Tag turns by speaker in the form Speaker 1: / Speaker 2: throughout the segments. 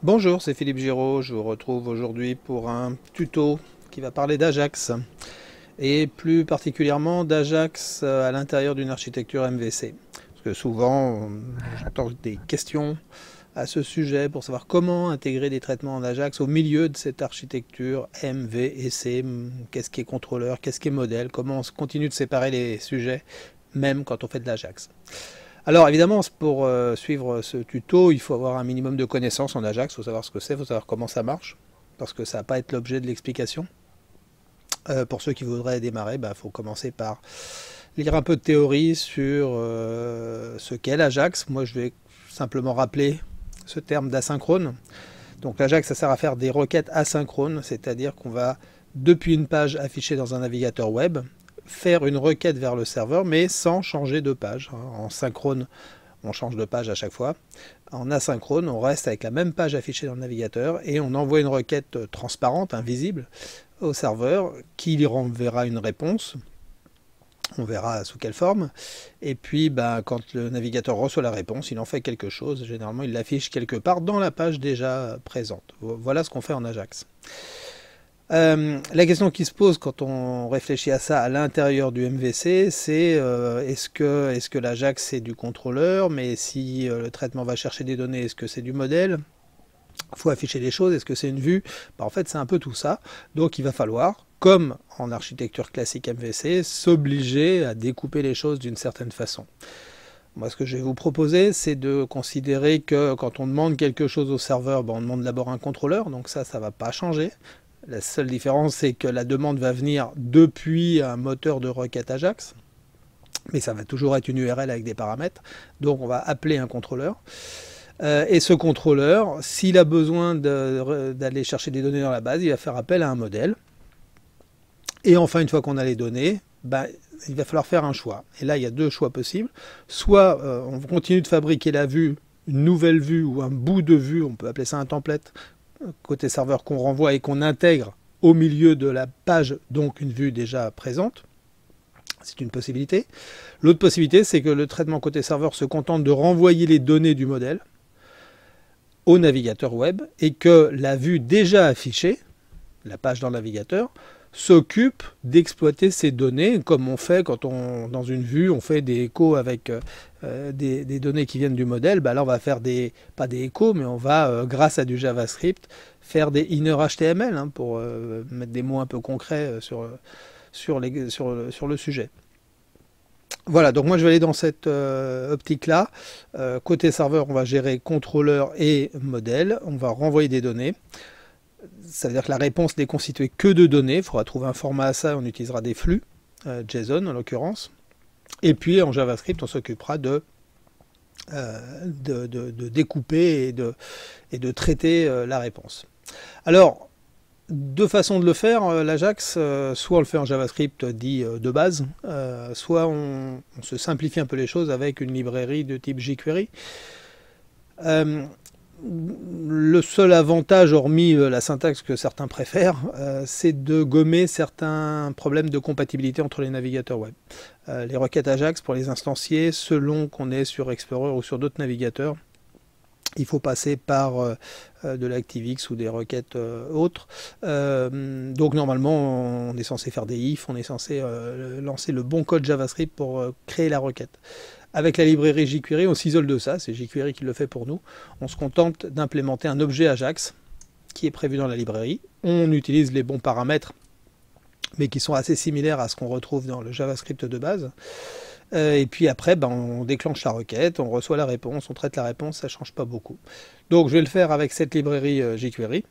Speaker 1: Bonjour, c'est Philippe Giraud. Je vous retrouve aujourd'hui pour un tuto qui va parler d'Ajax et plus particulièrement d'Ajax à l'intérieur d'une architecture MVC. Parce que souvent, j'entends des questions à ce sujet pour savoir comment intégrer des traitements en Ajax au milieu de cette architecture MVC. Qu'est-ce qui est contrôleur, qu'est-ce qui est modèle, comment on continue de séparer les sujets, même quand on fait de l'Ajax. Alors évidemment, pour suivre ce tuto, il faut avoir un minimum de connaissances en Ajax, il faut savoir ce que c'est, il faut savoir comment ça marche, parce que ça va pas être l'objet de l'explication. Pour ceux qui voudraient démarrer, il faut commencer par lire un peu de théorie sur ce qu'est l'Ajax. Moi, je vais simplement rappeler ce terme d'asynchrone. Donc l'Ajax, ça sert à faire des requêtes asynchrones, c'est-à-dire qu'on va, depuis une page affichée dans un navigateur web, faire une requête vers le serveur, mais sans changer de page. En synchrone, on change de page à chaque fois. En asynchrone, on reste avec la même page affichée dans le navigateur et on envoie une requête transparente, invisible, au serveur qui lui renverra une réponse. On verra sous quelle forme. Et puis, quand le navigateur reçoit la réponse, il en fait quelque chose. Généralement, il l'affiche quelque part dans la page déjà présente. Voilà ce qu'on fait en Ajax. La question qui se pose quand on réfléchit à ça à l'intérieur du MVC, c'est est-ce que l'Ajax c'est du contrôleur, mais si le traitement va chercher des données, est-ce que c'est du modèle? Il faut afficher les choses, est-ce que c'est une vue? En fait, c'est un peu tout ça. Donc il va falloir, comme en architecture classique MVC, s'obliger à découper les choses d'une certaine façon. Moi, ce que je vais vous proposer, c'est de considérer que quand on demande quelque chose au serveur, on demande d'abord un contrôleur, donc ça ne va pas changer. La seule différence, c'est que la demande va venir depuis un moteur de requête Ajax, mais ça va toujours être une URL avec des paramètres. Donc on va appeler un contrôleur. Et ce contrôleur, s'il a besoin d'aller chercher des données dans la base, il va faire appel à un modèle. Et enfin, une fois qu'on a les données, il va falloir faire un choix. Et là, il y a deux choix possibles. Soit on continue de fabriquer la vue, une nouvelle vue ou un bout de vue, on peut appeler ça un template, côté serveur qu'on renvoie et qu'on intègre au milieu de la page, donc une vue déjà présente. C'est une possibilité. L'autre possibilité, c'est que le traitement côté serveur se contente de renvoyer les données du modèle au navigateur web et que la vue déjà affichée, la page dans le navigateur, s'occupe d'exploiter ces données comme on fait quand dans une vue on fait des échos avec des données qui viennent du modèle. Là on va faire pas des échos, mais on va grâce à du JavaScript faire des inner HTML pour mettre des mots un peu concrets sur le sujet. Voilà, donc moi je vais aller dans cette optique-là. Côté serveur, on va gérer contrôleur et modèle. On va renvoyer des données. Ça veut dire que la réponse n'est constituée que de données. Il faudra trouver un format à ça. On utilisera des flux, JSON en l'occurrence. Et puis en JavaScript, on s'occupera de découper et de traiter la réponse. Alors, deux façons de le faire, l'Ajax, soit on le fait en JavaScript dit de base, soit on se simplifie un peu les choses avec une librairie de type jQuery. Le seul avantage, hormis la syntaxe que certains préfèrent, c'est de gommer certains problèmes de compatibilité entre les navigateurs web. Les requêtes Ajax, pour les instancier, selon qu'on est sur Explorer ou sur d'autres navigateurs, il faut passer par de l'ActiveX ou des requêtes autres. Donc normalement, on est censé faire des ifs, on est censé lancer le bon code JavaScript pour créer la requête. Avec la librairie jQuery, on s'isole de ça, c'est jQuery qui le fait pour nous. On se contente d'implémenter un objet Ajax qui est prévu dans la librairie. On utilise les bons paramètres, mais qui sont assez similaires à ce qu'on retrouve dans le JavaScript de base. Et puis après, on déclenche la requête, on reçoit la réponse, on traite la réponse, ça ne change pas beaucoup. Donc je vais le faire avec cette librairie jQuery.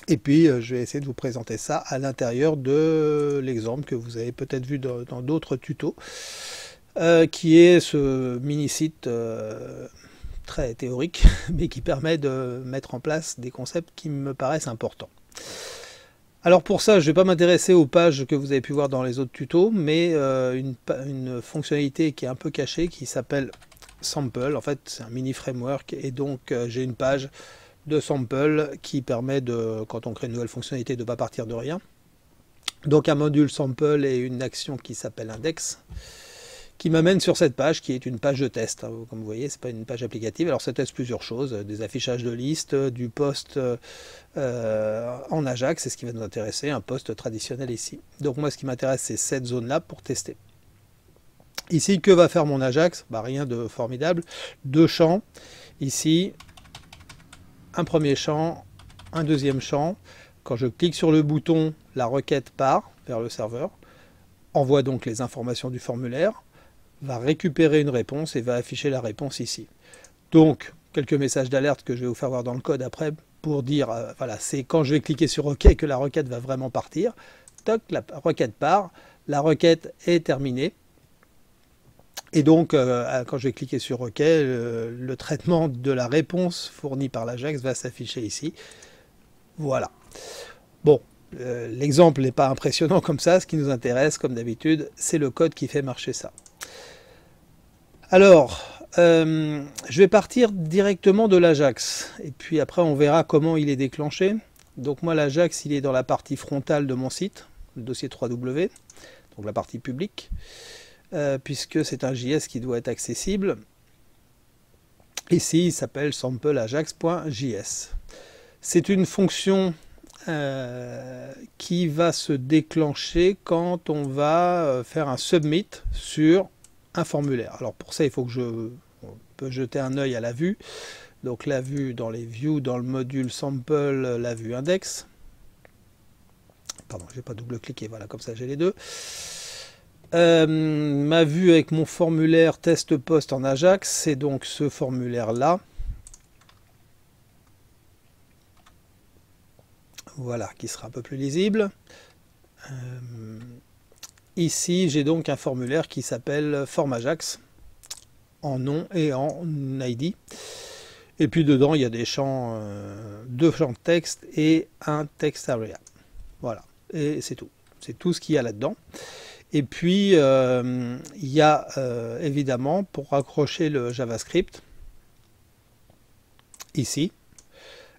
Speaker 1: Et puis je vais essayer de vous présenter ça à l'intérieur de l'exemple que vous avez peut-être vu dans d'autres tutos, qui est ce mini-site très théorique, mais qui permet de mettre en place des concepts qui me paraissent importants. Alors pour ça, je ne vais pas m'intéresser aux pages que vous avez pu voir dans les autres tutos, mais une fonctionnalité qui est un peu cachée, qui s'appelle Sample. En fait, c'est un mini framework, et donc j'ai une page de Sample qui permet, quand on crée une nouvelle fonctionnalité, de ne pas partir de rien. Donc un module Sample et une action qui s'appelle Index, qui m'amène sur cette page qui est une page de test. Comme vous voyez, c'est pas une page applicative. Alors ça teste plusieurs choses, des affichages de listes, du post en Ajax, c'est ce qui va nous intéresser, un post traditionnel ici. Donc moi ce qui m'intéresse c'est cette zone-là pour tester. Ici, que va faire mon Ajax? Rien de formidable. Deux champs. Ici, un premier champ, un deuxième champ. Quand je clique sur le bouton, la requête part vers le serveur, envoie donc les informations du formulaire, va récupérer une réponse et va afficher la réponse ici. Donc, quelques messages d'alerte que je vais vous faire voir dans le code après pour dire, voilà, c'est quand je vais cliquer sur OK que la requête va vraiment partir. Toc, la requête part, la requête est terminée. Et donc, quand je vais cliquer sur OK, le traitement de la réponse fournie par l'Ajax va s'afficher ici. Voilà. Bon, l'exemple n'est pas impressionnant comme ça. Ce qui nous intéresse, comme d'habitude, c'est le code qui fait marcher ça. Alors, je vais partir directement de l'Ajax. Et puis après, on verra comment il est déclenché. Donc moi, l'Ajax, il est dans la partie frontale de mon site, le dossier 3W, donc la partie publique. Puisque c'est un JS qui doit être accessible. Ici, il s'appelle sampleajax.js. C'est une fonction qui va se déclencher quand on va faire un submit sur un formulaire. Alors pour ça, il faut que on peut jeter un œil à la vue. Donc la vue dans les views, dans le module sample, la vue index. Pardon, je vais pas double-cliquer, voilà, comme ça j'ai les deux. Ma vue avec mon formulaire test post en Ajax, c'est donc ce formulaire là. Voilà, qui sera un peu plus lisible. Ici, j'ai donc un formulaire qui s'appelle Form Ajax en nom et en ID. Et puis dedans, il y a des champs, deux champs de texte et un text area. Voilà, et c'est tout. C'est tout ce qu'il y a là-dedans. Et puis, il y a évidemment, pour raccrocher le JavaScript, ici,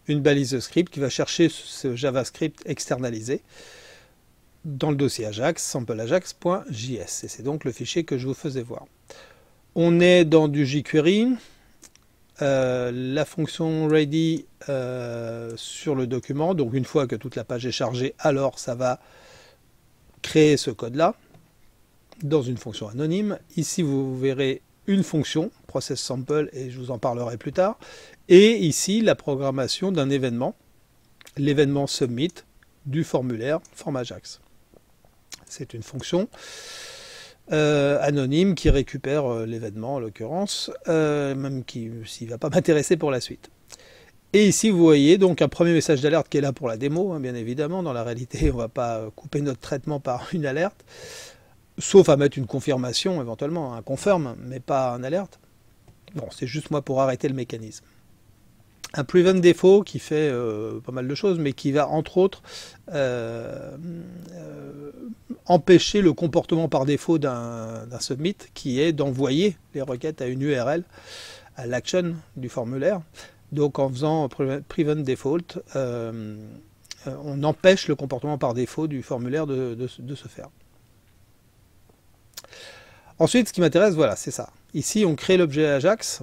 Speaker 1: une balise de script qui va chercher ce JavaScript externalisé dans le dossier Ajax, sampleajax.js. Et c'est donc le fichier que je vous faisais voir. On est dans du jQuery. La fonction ready sur le document. Donc, une fois que toute la page est chargée, alors ça va créer ce code-là dans une fonction anonyme. Ici, vous verrez une fonction, process sample, et je vous en parlerai plus tard. Et ici, la programmation d'un événement, l'événement submit du formulaire Form Ajax. C'est une fonction anonyme qui récupère l'événement, en l'occurrence, même s'il ne va pas m'intéresser pour la suite. Et ici, vous voyez donc un premier message d'alerte qui est là pour la démo, hein, bien évidemment. Dans la réalité, on ne va pas couper notre traitement par une alerte. Sauf à mettre une confirmation éventuellement, un confirm, mais pas un alerte. Bon, c'est juste moi pour arrêter le mécanisme. Un prevent défaut qui fait pas mal de choses, mais qui va entre autres empêcher le comportement par défaut d'un submit, qui est d'envoyer les requêtes à une URL, à l'action du formulaire. Donc en faisant prevent default, on empêche le comportement par défaut du formulaire de se faire. Ensuite, ce qui m'intéresse, voilà, c'est ça. Ici, on crée l'objet Ajax,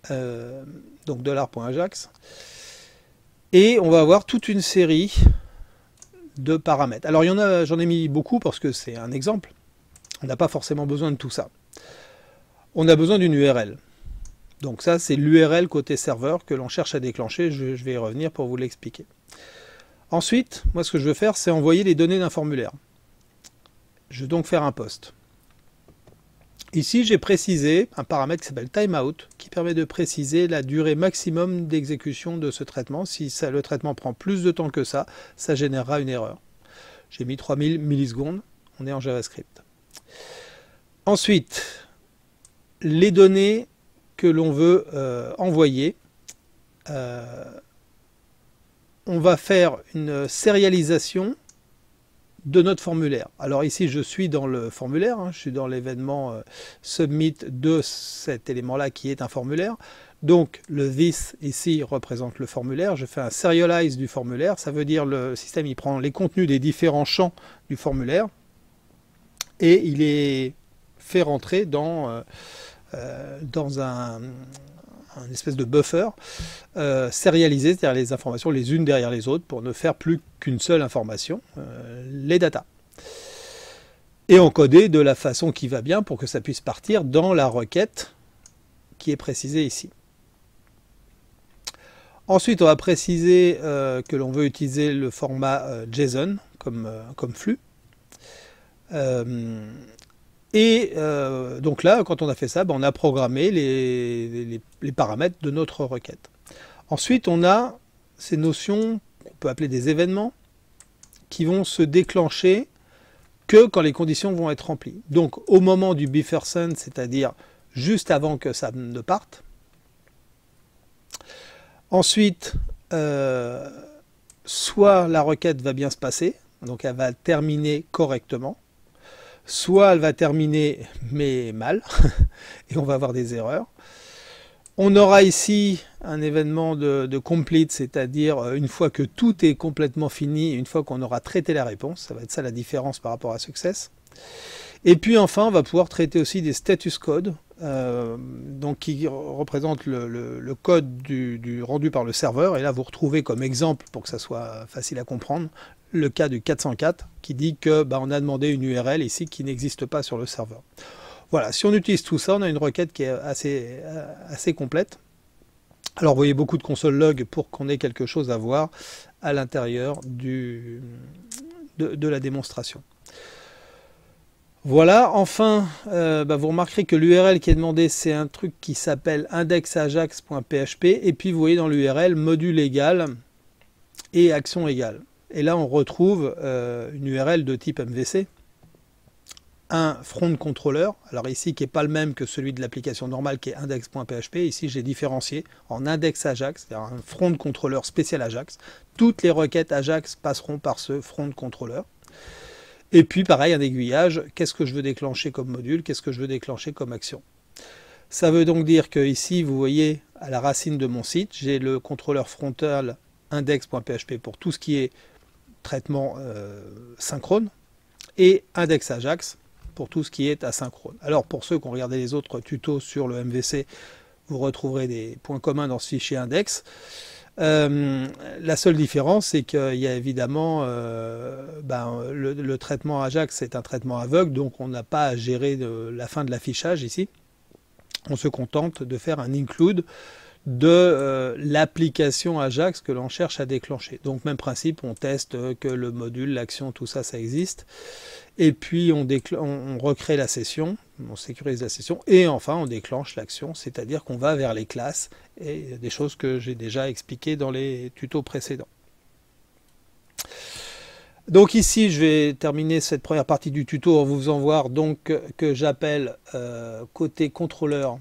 Speaker 1: donc $.ajax, et on va avoir toute une série de paramètres. Alors, j'en ai mis beaucoup parce que c'est un exemple. On n'a pas forcément besoin de tout ça. On a besoin d'une URL. Donc ça, c'est l'URL côté serveur que l'on cherche à déclencher. Je vais y revenir pour vous l'expliquer. Ensuite, moi, ce que je veux faire, c'est envoyer les données d'un formulaire. Je vais donc faire un post. Ici, j'ai précisé un paramètre qui s'appelle timeout, qui permet de préciser la durée maximum d'exécution de ce traitement. Si le traitement prend plus de temps que ça, ça générera une erreur. J'ai mis 3000 millisecondes, on est en JavaScript. Ensuite, les données que l'on veut envoyer, on va faire une sérialisation de notre formulaire. Alors ici, je suis dans le formulaire, hein, je suis dans l'événement submit de cet élément-là qui est un formulaire. Donc le this ici représente le formulaire. Je fais un serialize du formulaire. Ça veut dire le système il prend les contenus des différents champs du formulaire et il les fait rentrer dans un espèce de buffer sérialisé, c'est-à-dire les informations les unes derrière les autres pour ne faire plus qu'une seule information, les datas. Et encodé de la façon qui va bien pour que ça puisse partir dans la requête qui est précisée ici. Ensuite, on va préciser que l'on veut utiliser le format JSON comme flux. Donc là, quand on a fait ça, on a programmé les paramètres de notre requête. Ensuite, on a ces notions qu'on peut appeler des événements qui vont se déclencher que quand les conditions vont être remplies. Donc au moment du buffer send, c'est-à-dire juste avant que ça ne parte. Ensuite, soit la requête va bien se passer, donc elle va terminer correctement, soit elle va terminer mais mal, et on va avoir des erreurs. On aura ici un événement de complete, c'est-à-dire une fois que tout est complètement fini, une fois qu'on aura traité la réponse, ça va être ça la différence par rapport à success. Et puis enfin, on va pouvoir traiter aussi des status codes, donc qui représentent le code rendu par le serveur. Et là, vous retrouvez comme exemple, pour que ça soit facile à comprendre, le cas du 404 qui dit que on a demandé une URL ici qui n'existe pas sur le serveur. Voilà, si on utilise tout ça, on a une requête qui est assez complète. Alors vous voyez beaucoup de console log pour qu'on ait quelque chose à voir à l'intérieur de la démonstration. Voilà, enfin, vous remarquerez que l'URL qui est demandé, c'est un truc qui s'appelle indexajax.php, et puis vous voyez dans l'URL module égal et action égale. Et là, on retrouve une URL de type MVC, un front controller, alors ici qui n'est pas le même que celui de l'application normale qui est index.php, ici j'ai différencié en index Ajax, c'est-à-dire un front controller spécial Ajax. Toutes les requêtes Ajax passeront par ce front controller. Et puis pareil, un aiguillage, qu'est-ce que je veux déclencher comme module, qu'est-ce que je veux déclencher comme action. Ça veut donc dire que ici, vous voyez, à la racine de mon site, j'ai le contrôleur frontal index.php pour tout ce qui est traitement synchrone, et index Ajax pour tout ce qui est asynchrone. Alors pour ceux qui ont regardé les autres tutos sur le MVC, vous retrouverez des points communs dans ce fichier index. La seule différence, c'est qu'il y a évidemment le traitement Ajax, c'est un traitement aveugle, donc on n'a pas à gérer la fin de l'affichage ici. On se contente de faire un include de l'application Ajax que l'on cherche à déclencher. Donc même principe, on teste que le module, l'action, tout ça, ça existe. Et puis on recrée la session, on sécurise la session, et enfin on déclenche l'action, c'est-à-dire qu'on va vers les classes, et des choses que j'ai déjà expliquées dans les tutos précédents. Donc ici, je vais terminer cette première partie du tuto en vous faisant voir donc que j'appelle côté contrôleur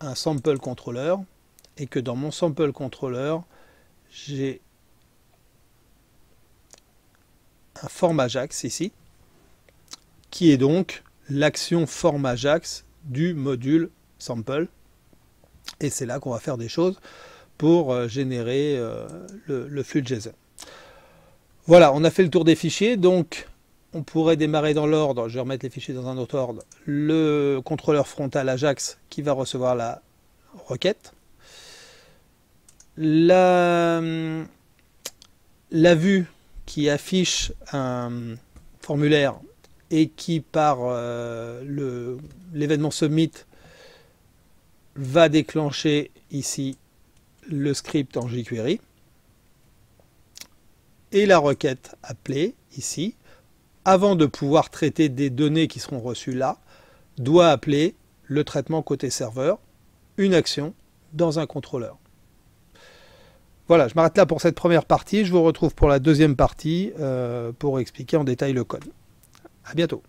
Speaker 1: un sample controller, et que dans mon sample controller, j'ai un form Ajax ici, qui est donc l'action form Ajax du module sample. Et c'est là qu'on va faire des choses pour générer le flux de JSON. Voilà, on a fait le tour des fichiers, donc on pourrait démarrer dans l'ordre, je vais remettre les fichiers dans un autre ordre, le contrôleur frontal Ajax qui va recevoir la requête, la vue qui affiche un formulaire et qui par l'événement submit va déclencher ici le script en jQuery, et la requête appelée ici, avant de pouvoir traiter des données qui seront reçues là, doit appeler le traitement côté serveur, une action dans un contrôleur. Voilà, je m'arrête là pour cette première partie. Je vous retrouve pour la deuxième partie pour expliquer en détail le code. À bientôt.